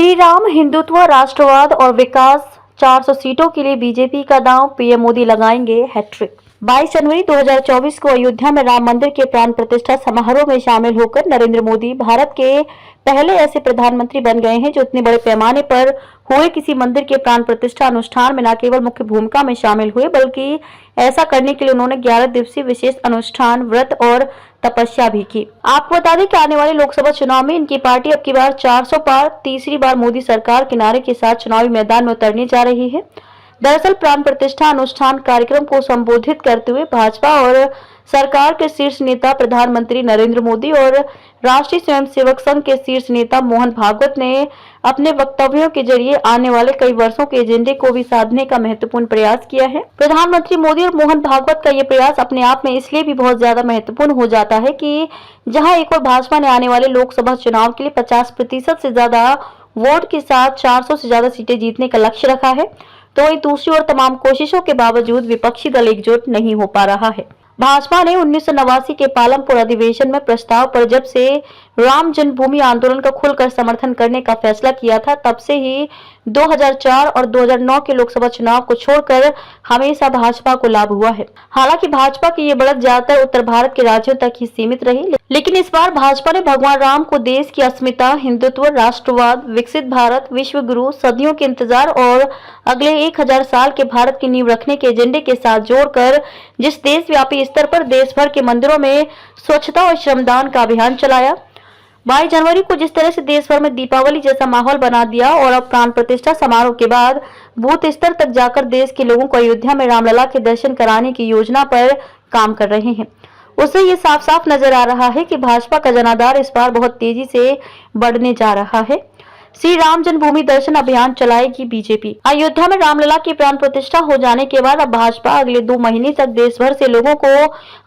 श्री राम, हिंदुत्व, राष्ट्रवाद और विकास, 400 सीटों के लिए बीजेपी का दांव, पीएम मोदी लगाएंगे हैट्रिक। 22 जनवरी 2024 को अयोध्या में राम मंदिर के प्राण प्रतिष्ठा समारोह में शामिल होकर नरेंद्र मोदी भारत के पहले ऐसे प्रधानमंत्री बन गए हैं जो इतने बड़े पैमाने पर हुए किसी मंदिर के प्राण प्रतिष्ठा अनुष्ठान में न केवल मुख्य भूमिका में शामिल हुए, बल्कि ऐसा करने के लिए उन्होंने 11 दिवसीय विशेष अनुष्ठान, व्रत और तपस्या भी की। आपको बता दें कि आने वाले लोकसभा चुनाव में इनकी पार्टी अब की बार 400 पार तीसरी बार मोदी सरकार के नारे के साथ चुनावी मैदान में उतरने जा रही है। दरअसल प्राण प्रतिष्ठा अनुष्ठान कार्यक्रम को संबोधित करते हुए भाजपा और सरकार के शीर्ष नेता प्रधानमंत्री नरेंद्र मोदी और राष्ट्रीय स्वयंसेवक संघ के शीर्ष नेता मोहन भागवत ने अपने वक्तव्यों के जरिए आने वाले कई वर्षों के एजेंडे को भी साधने का महत्वपूर्ण प्रयास किया है। प्रधानमंत्री मोदी और मोहन भागवत का ये प्रयास अपने आप में इसलिए भी बहुत ज्यादा महत्वपूर्ण हो जाता है कि जहां एक और भाजपा ने आने वाले लोकसभा चुनाव के लिए 50% से ज्यादा वोट के साथ 400 से ज्यादा सीटें जीतने का लक्ष्य रखा है, तो वही दूसरी ओर तमाम कोशिशों के बावजूद विपक्षी दल एकजुट नहीं हो पा रहा है। भाजपा ने 1989 के पालमपुर अधिवेशन में प्रस्ताव पर जब से राम जन्मभूमि आंदोलन का खुलकर समर्थन करने का फैसला किया था, तब से ही 2004 और 2009 के लोकसभा चुनाव को छोड़कर हमेशा भाजपा को लाभ हुआ है। हालांकि भाजपा की ये बढ़त ज्यादातर उत्तर भारत के राज्यों तक ही सीमित रही, लेकिन इस बार भाजपा ने भगवान राम को देश की अस्मिता, हिंदुत्व, राष्ट्रवाद, विकसित भारत, विश्व गुरु, सदियों के इंतजार और अगले 1000 साल के भारत की नींव रखने के एजेंडे के साथ जोड़कर जिस देशव्यापी स्तर पर देश भर के मंदिरों में स्वच्छता और श्रमदान का अभियान चलाया, 22 जनवरी को जिस तरह से देश भर में दीपावली जैसा माहौल बना दिया और अब प्राण प्रतिष्ठा समारोह के बाद बूथ स्तर तक जाकर देश के लोगों को अयोध्या में रामलला के दर्शन कराने की योजना पर काम कर रहे हैं, उससे ये साफ साफ नजर आ रहा है कि भाजपा का जनाधार इस बार बहुत तेजी से बढ़ने जा रहा है। श्री राम जन्मभूमि दर्शन अभियान चलाएगी बीजेपी। अयोध्या में रामलला की प्राण प्रतिष्ठा हो जाने के बाद अब भाजपा अगले 2 महीने तक देश भर से लोगों को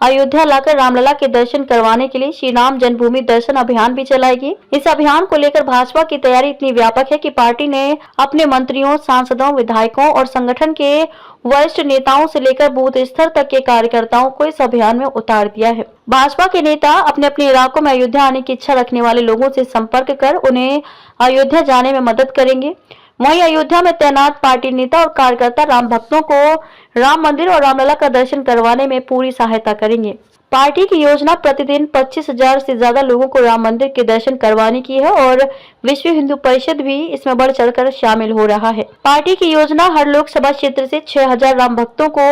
अयोध्या लाकर रामलला के दर्शन करवाने के लिए श्री राम जन्मभूमि दर्शन अभियान भी चलाएगी। इस अभियान को लेकर भाजपा की तैयारी इतनी व्यापक है कि पार्टी ने अपने मंत्रियों, सांसदों, विधायकों और संगठन के वरिष्ठ नेताओं से लेकर बूथ स्तर तक के कार्यकर्ताओं को इस अभियान में उतार दिया है। भाजपा के नेता अपने अपने इलाकों में अयोध्या आने की इच्छा रखने वाले लोगों से संपर्क कर उन्हें अयोध्या जाने में मदद करेंगे। वहीं अयोध्या में तैनात पार्टी नेता और कार्यकर्ता राम भक्तों को राम मंदिर और रामलला का दर्शन करवाने में पूरी सहायता करेंगे। पार्टी की योजना प्रतिदिन 25,000 से ज्यादा लोगों को राम मंदिर के दर्शन करवाने की है और विश्व हिंदू परिषद भी इसमें बढ़ चढ़कर शामिल हो रहा है। पार्टी की योजना हर लोकसभा क्षेत्र से 6,000 राम भक्तों को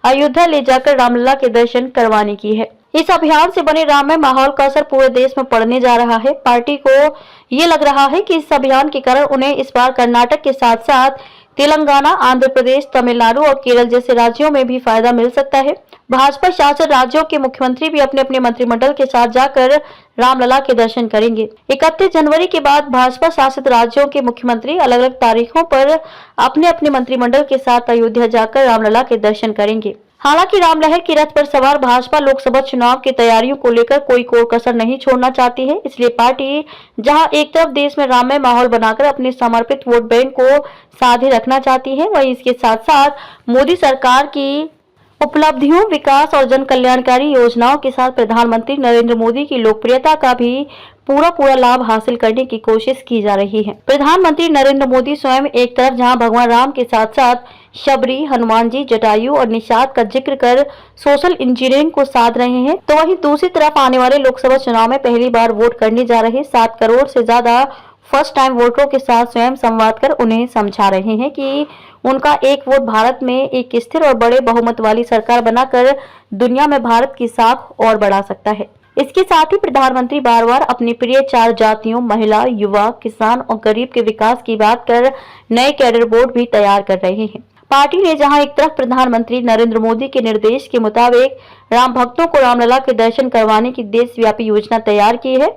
अयोध्या ले जाकर रामलला के दर्शन करवाने की है। इस अभियान से बने राममय माहौल का असर पूरे देश में पड़ने जा रहा है। पार्टी को ये लग रहा है कि इस अभियान के कारण उन्हें इस बार कर्नाटक के साथ साथ तेलंगाना, आंध्र प्रदेश, तमिलनाडु और केरल जैसे राज्यों में भी फायदा मिल सकता है। भाजपा शासित राज्यों के मुख्यमंत्री भी अपने अपने मंत्रिमंडल के साथ जाकर रामलला के दर्शन करेंगे। 31 जनवरी के बाद भाजपा शासित राज्यों के मुख्यमंत्री अलग अलग तारीखों पर अपने अपने मंत्रिमंडल के साथ अयोध्या जाकर रामलला के दर्शन करेंगे। हालांकि रामलहर की रथ पर सवार भाजपा लोकसभा चुनाव की तैयारियों को लेकर कोई कोर कसर नहीं छोड़ना चाहती है। इसलिए पार्टी जहां एक तरफ देश में राममय माहौल बनाकर अपने समर्पित वोट बैंक को साधे रखना चाहती है, वहीं इसके साथ साथ मोदी सरकार की उपलब्धियों, विकास और जन कल्याणकारी योजनाओं के साथ प्रधानमंत्री नरेंद्र मोदी की लोकप्रियता का भी पूरा लाभ हासिल करने की कोशिश की जा रही है। प्रधानमंत्री नरेंद्र मोदी स्वयं एक तरफ जहां भगवान राम के साथ साथ शबरी, हनुमान जी, जटायु और निषाद का जिक्र कर सोशल इंजीनियरिंग को साध रहे हैं, तो वहीं दूसरी तरफ आने वाले लोकसभा चुनाव में पहली बार वोट करने जा रहे 7 करोड़ से ज्यादा फर्स्ट टाइम वोटरों के साथ स्वयं संवाद कर उन्हें समझा रहे हैं कि उनका एक वोट भारत में एक स्थिर और बड़े बहुमत वाली सरकार बनाकर दुनिया में भारत की साख और बढ़ा सकता है। इसके साथ ही प्रधानमंत्री बार बार अपनी प्रिय 4 जातियों, महिला, युवा, किसान और गरीब के विकास की बात कर नए कैडर बोर्ड भी तैयार कर रहे हैं। पार्टी ने जहां एक तरफ प्रधानमंत्री नरेंद्र मोदी के निर्देश के मुताबिक राम भक्तों को रामलला के दर्शन करवाने की देशव्यापी योजना तैयार की है,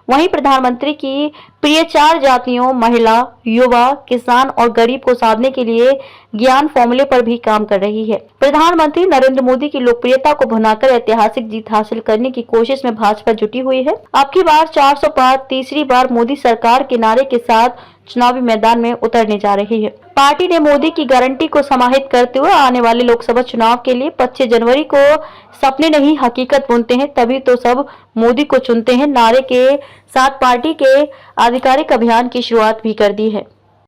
वहीं प्रधानमंत्री की प्रिय 4 जातियों, महिला, युवा, किसान और गरीब को साधने के लिए ज्ञान फॉर्मूले पर भी काम कर रही है। प्रधानमंत्री नरेंद्र मोदी की लोकप्रियता को भुनाकर ऐतिहासिक जीत हासिल करने की कोशिश में भाजपा जुटी हुई है। अब की बार 400 पार तीसरी बार मोदी सरकार के नारे के साथ चुनावी मैदान में उतरने जा रही है। पार्टी ने मोदी की गारंटी को समाहित करते हुए आने वाले लोकसभा चुनाव के लिए 25 जनवरी को सपने नहीं हकीकत बुनते हैं, तभी तो सब मोदी को चुनते हैं नारे के साथ पार्टी के आधिकारिक अभियान की शुरुआत भी कर दी है।